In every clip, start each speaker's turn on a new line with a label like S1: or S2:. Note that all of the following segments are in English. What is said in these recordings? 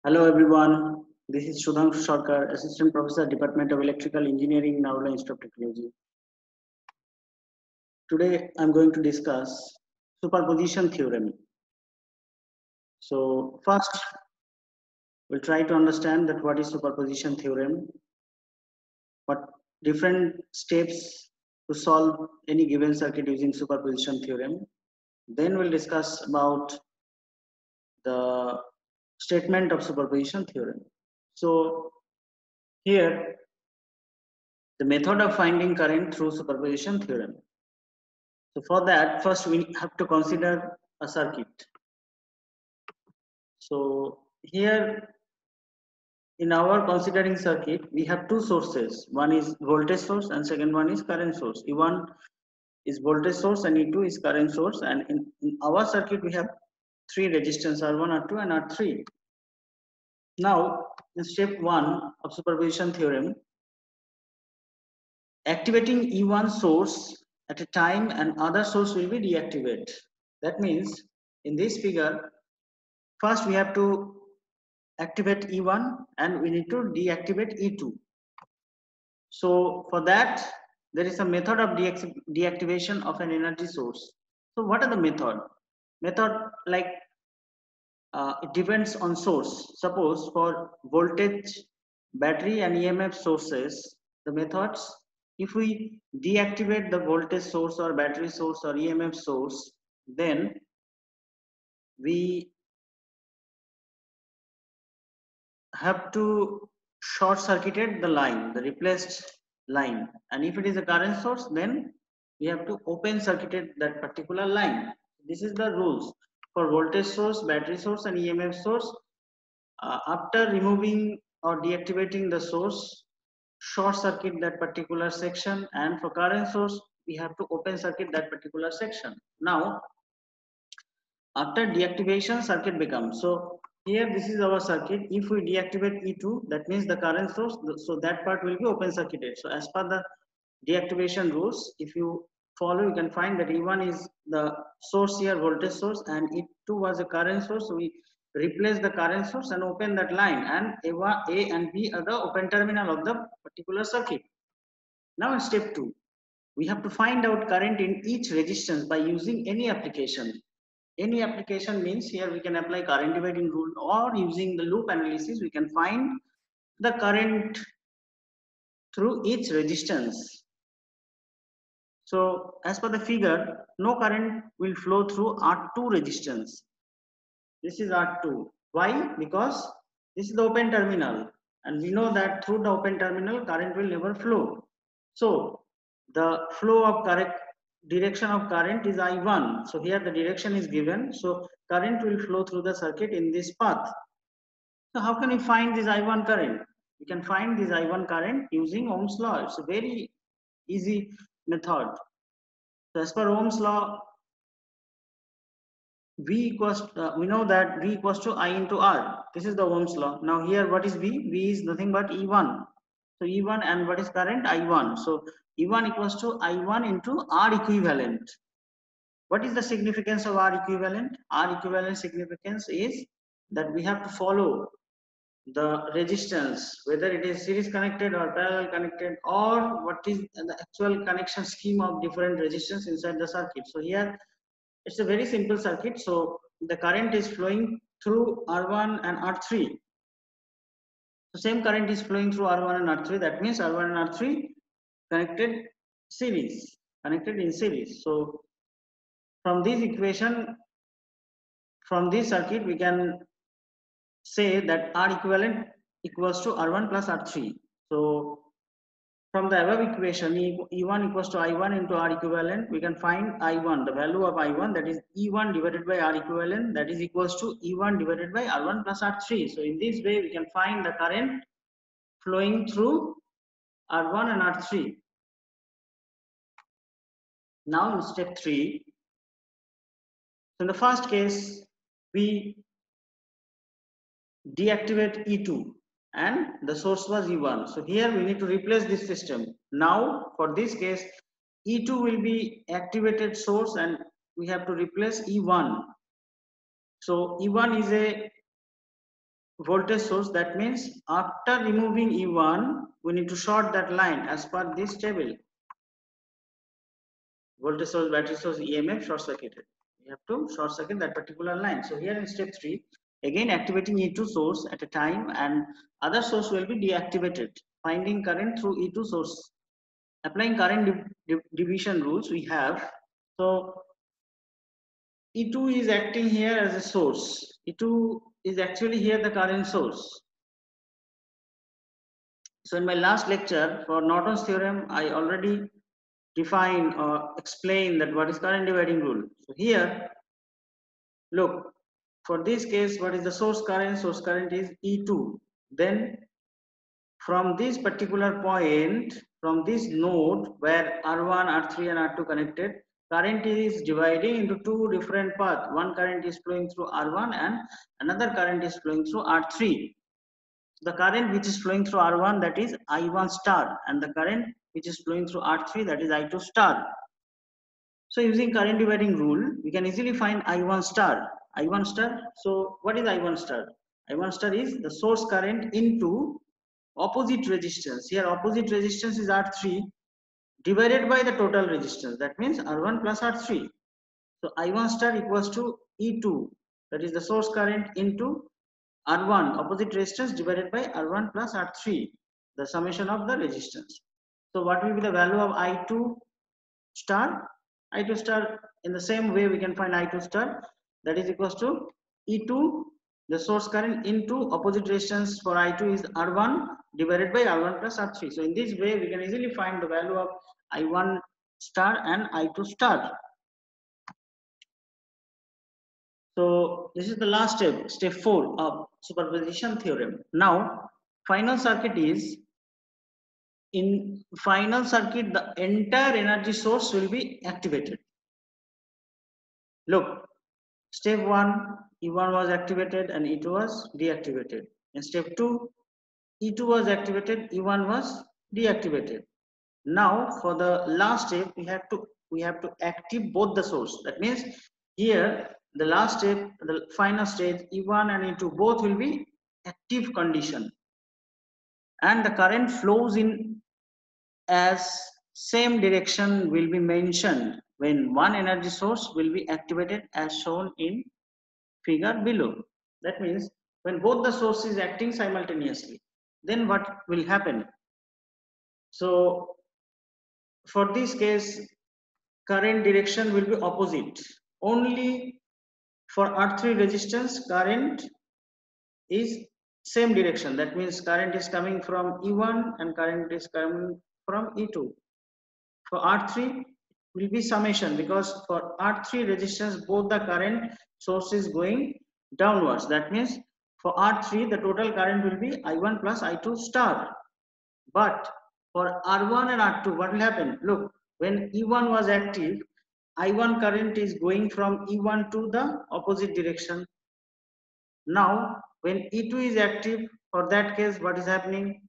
S1: Hello everyone, this is Sudhanshu Sarkar, Assistant Professor, Department of Electrical Engineering, Narula Institute of Technology. Today I'm going to discuss superposition theorem. So first, we'll try to understand that what is superposition theorem, what different steps to solve any given circuit using superposition theorem. Then we'll discuss about the statement of superposition theorem. So here, the method of finding current through superposition theorem. So for that, first we have to consider a circuit. So here in our considering circuit, we have two sources. One is voltage source and second one is current source. E1 is voltage source and E2 is current source. And in our circuit, we have three resistors, R1, R2 and R3. Now, in step 1 of superposition theorem, activating E1 source at a time and other source will be deactivated. That means in this figure, first we have to activate E1 and we need to deactivate E2. So for that, there is a method of deactivation of an energy source. So what are the method? Method like it depends on source. Suppose for voltage, battery and EMF sources, the methods, if we deactivate the voltage source or battery source or EMF source, then we have to short circuited the line, the replaced line, and if it is a current source, then we have to open circuited that particular line. This is the rules for voltage source, battery source and EMF source. After removing or deactivating the source, short circuit that particular section, and for current source we have to open circuit that particular section. Now after deactivation, circuit becomes, so here this is our circuit. If we deactivate E2, that means the current source, so that part will be open circuited. So as per the deactivation rules, if you follow, you can find that E1 is the source here, voltage source, and E2 was a current source. So we replace the current source and open that line, and A and B are the open terminal of the particular circuit. Now in step 2, we have to find out current in each resistance by using any application. Any application means here we can apply current dividing rule, or using the loop analysis we can find the current through each resistance. So as per the figure, no current will flow through R2 resistance. This is R2. Why? Because this is the open terminal, and we know that through the open terminal current will never flow. So the flow of current, direction of current is I1. So here the direction is given. So current will flow through the circuit in this path. So how can we find this I1 current? We can find this I1 current using Ohm's law. It's a very easy method. So as per Ohm's law, we know that V equals to I into R. This is the Ohm's law. Now here what is V? V is nothing but E1. So E1, and what is current? I1. So E1 equals to I1 into R equivalent. What is the significance of R equivalent? R equivalent significance is that we have to follow the resistance, whether it is series connected or parallel connected, or what is the actual connection scheme of different resistance inside the circuit. So here it's a very simple circuit. So the current is flowing through R1 and R3. The same current is flowing through R1 and R3. That means R1 and R3 connected in series. So from this equation, from this circuit, we can say that R equivalent equals to R1 plus R3. So from the above equation, E1 equals to I1 into R equivalent, we can find I1, the value of I1, that is E1 divided by R equivalent, that is equals to E1 divided by R1 plus R3. So in this way, we can find the current flowing through R1 and R3. Now in step 3, so in the first case, we deactivate E2 and the source was E1. So here we need to replace this system. Now for this case, E2 will be activated source and we have to replace E1. So E1 is a voltage source. That means after removing E1, we need to short that line as per this table. Voltage source, battery source, EMF, short circuited. We have to short circuit that particular line. So here in step 3, again activating E2 source at a time, and other source will be deactivated. Finding current through E2 source. Applying current division rules we have. So E2 is acting here as a source. E2 is actually here the current source. So in my last lecture for Norton's theorem, I already defined or explained that what is current dividing rule. So here, look, for this case, what is the source current? Source current is E2. Then from this particular point, from this node where R1, R3 and R2 connected, current is dividing into two different paths. One current is flowing through R1 and another current is flowing through R3. The current which is flowing through R1, that is I1 star, and the current which is flowing through R3, that is I2 star. So using current dividing rule, we can easily find I1 star. I1 star, so what is I1 star? I1 star is the source current into opposite resistance. Here opposite resistance is R3 divided by the total resistance. That means R1 plus R3. So I1 star equals to E2, that is the source current into R1 opposite resistance divided by R1 plus R3, the summation of the resistance. So what will be the value of I2 star? I2 star, in the same way we can find I2 star, that is equals to E2, the source current, into opposite resistance for I2 is R1 divided by R1 plus R3. So in this way we can easily find the value of I1 star and I2 star. So this is the last step, step 4 of superposition theorem. Now final circuit is, in final circuit the entire energy source will be activated. Look, step 1, E1 was activated and E2 was deactivated. In step 2, E2 was activated, E1 was deactivated. Now for the last step we have to active both the source. That means here the last step, the final stage, E1 and E2 both will be active condition, and the current flows in as same direction will be mentioned when one energy source will be activated as shown in figure below. That means when both the sources acting simultaneously, then what will happen? So for this case, current direction will be opposite. Only for R3 resistance, current is same direction. That means current is coming from E1 and current is coming from E2. For R3 will be summation, because for R3 resistance both the current source is going downwards. That means for R3 the total current will be I1 plus I2 star. But for R1 and R2, what will happen? Look, when E1 was active, I1 current is going from E1 to the opposite direction. Now when E2 is active, for that case what is happening?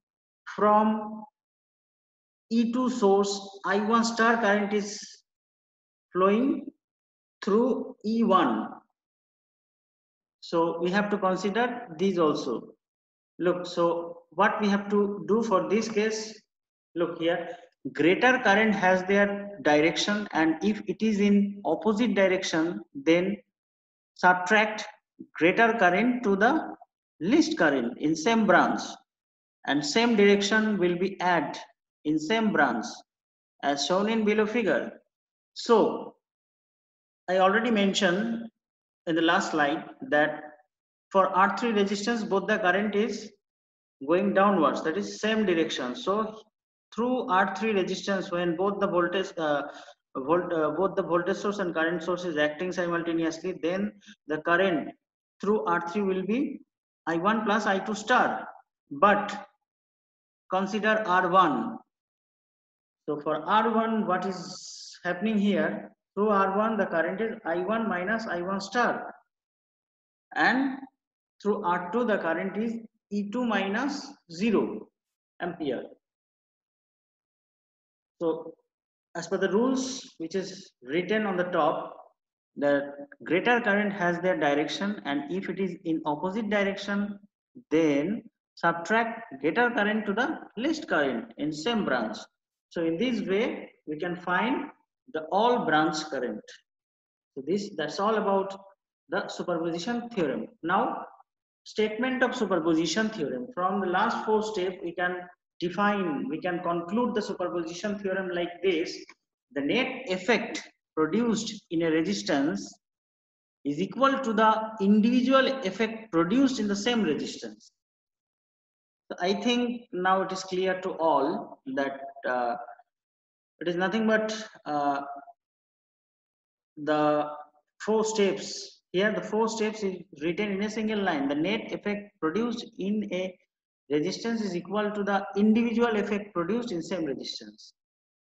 S1: From E2 source, I1 star current is flowing through E1. So we have to consider these also. Look, so what we have to do for this case, look here, greater current has their direction, and if it is in opposite direction, then subtract greater current to the least current in same branch, and same direction will be add in same branch as shown in below figure. So I already mentioned in the last slide that for R3 resistance both the current is going downwards, that is same direction. So through R3 resistance, when both the voltage both the voltage source and current source is acting simultaneously, then the current through R3 will be I1 plus I2 star. But consider R1. So for R1, what is happening here? Through R1 the current is I1 minus I1 star, and through R2 the current is E2 minus 0 ampere. So as per the rules which is written on the top, the greater current has their direction, and if it is in opposite direction, then subtract greater current to the least current in same branch. So in this way, we can find the all branch current. So that's all about the superposition theorem. Now, statement of superposition theorem. From the last 4 steps, we can conclude the superposition theorem like this. The net effect produced in a resistance is equal to the individual effect produced in the same resistance. So I think now it is clear to all that it is nothing but the 4 steps. Here the 4 steps is written in a single line. The net effect produced in a resistance is equal to the individual effect produced in same resistance.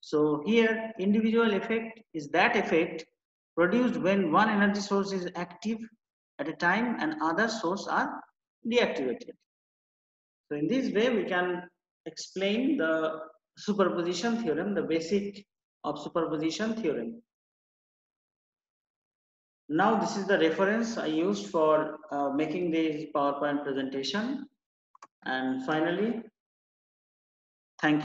S1: So here individual effect is that effect produced when one energy source is active at a time and other source are deactivated. So in this way we can explain the superposition theorem, the basic of superposition theorem. Now this is the reference I used for making this PowerPoint presentation. And finally,